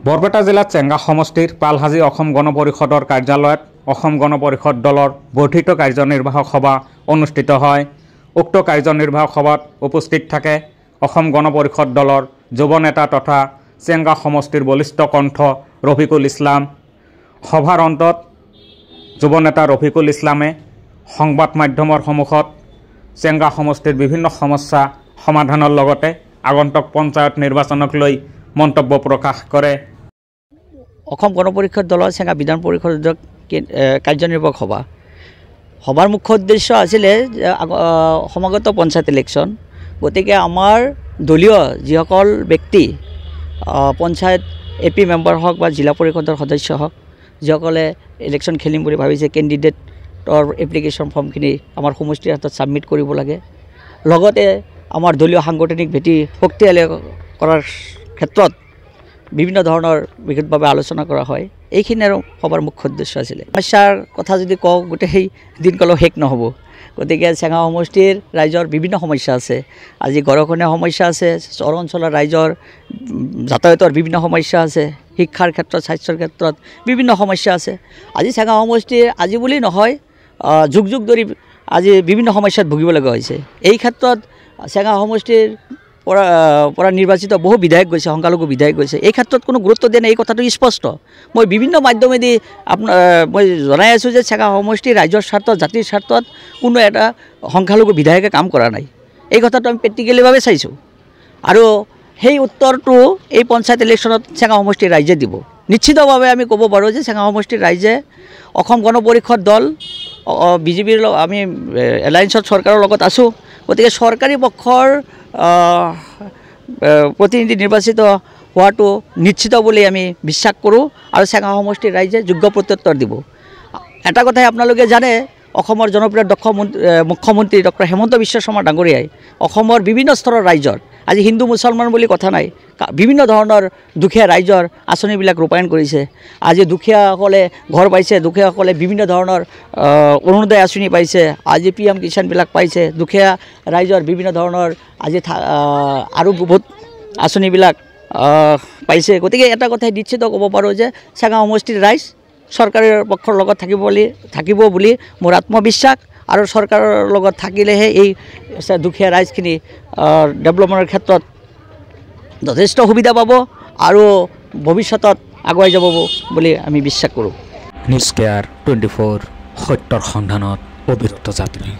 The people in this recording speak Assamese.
বৰপেটা জিলাত চেঙ্গা সমষ্টিৰ পালহাজি অসম গণ পৰিষদৰ কাৰ্যালয়ত অসম গণ পৰিষদ দলৰ বৰ্ধিত কাৰ্যনিৰ্বাহক সভা অনুষ্ঠিত হয়। উক্ত কাৰ্যনিৰ্বাহক সভাত উপস্থিত থাকে অসম গণ পৰিষদ দলৰ যুৱ নেতা তথা চেঙ্গা সমষ্টিৰ বলিষ্ঠ কণ্ঠ ৰফিকুল ইছলাম। সভাৰ অন্তত যুৱ নেতা ৰফিকুল ইছলামে সংবাদ মাধ্যমৰ সন্মুখত চেঙ্গা সমষ্টিৰ বিভিন্ন সমস্যা সমাধানৰ লগতে আগন্তুক পঞ্চায়ত নিৰ্বাচনক লৈ মন্তব্য প্ৰকাশ কৰে। অসম গণ পৰিষদ দলৰ চেঙ্গা বিধান পৰিষদৰ কাৰ্যনিৰ্বাহক সভাৰ মুখ্য উদ্দেশ্য আছিলে সমাগত পঞ্চায়ত ইলেকশ্যন। গতিকে আমাৰ দলীয় যিসকল ব্যক্তি পঞ্চায়ত এপি মেম্বাৰ হওক বা জিলা পৰিষদৰ সদস্য হওক, যিসকলে ইলেকশ্যন খেলিম বুলি ভাবিছে, কেণ্ডিডেটৰ এপ্লিকেশ্যন ফৰ্মখিনি আমাৰ সমষ্টিৰ হাতত ছাবমিট কৰিব লাগে। লগতে আমাৰ দলীয় সাংগঠনিক ভেটি শক্তিশালী কৰাৰ ক্ষেত্ৰত বিভিন্ন ধৰণৰ বিশেষভাৱে আলোচনা কৰা হয়। এইখিনি আৰু সভাৰ মুখ্য উদ্দেশ্য আছিলে। সমস্যাৰ কথা যদি কওঁ, গোটেই দিনকালো শেষ নহ'ব। গতিকে চেঙ্গা সমষ্টিৰ ৰাইজৰ বিভিন্ন সমস্যা আছে। আজি গড়খহনীয়া সমস্যা আছে, চহৰ অঞ্চলৰ ৰাইজৰ যাতায়াতৰ বিভিন্ন সমস্যা আছে, শিক্ষাৰ ক্ষেত্ৰত, স্বাস্থ্যৰ ক্ষেত্ৰত বিভিন্ন সমস্যা আছে। আজি চেঙ্গা সমষ্টিৰ আজি বুলি নহয়, যুগ যুগ ধৰি আজি বিভিন্ন সমস্যাত ভুগিব লগা হৈছে। এই ক্ষেত্ৰত চেঙ্গা সমষ্টিৰ পৰা নিৰ্বাচিত বহু বিধায়ক গৈছে, সংখ্যালঘু বিধায়ক গৈছে। এই ক্ষেত্ৰত কোনো গুৰুত্ব দিয়া নাই, এই কথাটো স্পষ্ট। মই বিভিন্ন মাধ্যমেদি মই জনাই আছোঁ যে চেঙ্গা সমষ্টিৰ ৰাইজৰ স্বাৰ্থত, জাতিৰ স্বাৰ্থত কোনো এটা সংখ্যালঘু বিধায়কে কাম কৰা নাই। এই কথাটো আমি প্ৰেক্টিকেলিভাৱে চাইছোঁ। আৰু সেই উত্তৰটো এই পঞ্চায়ত ইলেকশ্যনত চেঙ্গা সমষ্টিৰ ৰাইজে দিব। নিশ্চিতভাৱে আমি ক'ব পাৰোঁ যে চেঙ্গা সমষ্টিৰ ৰাইজে অসম গণ পৰিষদ দল বিজেপিৰ আমি এলায়েন্সত চৰকাৰৰ লগত আছোঁ। গতিকে চৰকাৰী পক্ষৰ প্ৰতিনিধি নিৰ্বাচিত হোৱাটো নিশ্চিত বুলি আমি বিশ্বাস কৰোঁ আৰু চেঙ্গা সমষ্টিৰ ৰাইজে যোগ্য প্ৰত্যুত্তৰ দিব। এটা কথাই আপোনালোকে জানে, অসমৰ জনপ্ৰিয় মুখ্যমন্ত্ৰী ডক্টৰ হিমন্ত বিশ্ব শৰ্মা ডাঙৰীয়াই অসমৰ বিভিন্ন স্তৰৰ ৰাইজৰ, আজি হিন্দু মুছলমান বুলি কথা নাই, বিভিন্ন ধৰণৰ দুখীয়া ৰাইজৰ আঁচনিবিলাক ৰূপায়ণ কৰিছে। আজি দুখীয়াসকলে ঘৰ পাইছে, দুখীয়াসকলে বিভিন্ন ধৰণৰ অৰুণোদয় আঁচনি পাইছে, আজি PM কিষাণবিলাক পাইছে। দুখীয়া ৰাইজৰ বিভিন্ন ধৰণৰ আজি আৰু বহুত আঁচনিবিলাক পাইছে। গতিকে এটা কথাই নিশ্চিত ক'ব পাৰোঁ যে চেঙ্গা সমষ্টিৰ ৰাইজ চৰকাৰৰ পক্ষৰ লগত থাকিব বুলি মোৰ আত্মবিশ্বাস। আৰু চৰকাৰৰ লগত থাকিলেহে এই দুখীয়া ৰাইজখিনি ডেভেলপমেণ্টৰ ক্ষেত্ৰত যথেষ্ট সুবিধা পাব আৰু ভৱিষ্যতত আগুৱাই যাব বুলি আমি বিশ্বাস কৰোঁ। নিউজ কেয়াৰ 24 সত্যৰ সন্ধানত অবিৰত যাত্ৰী।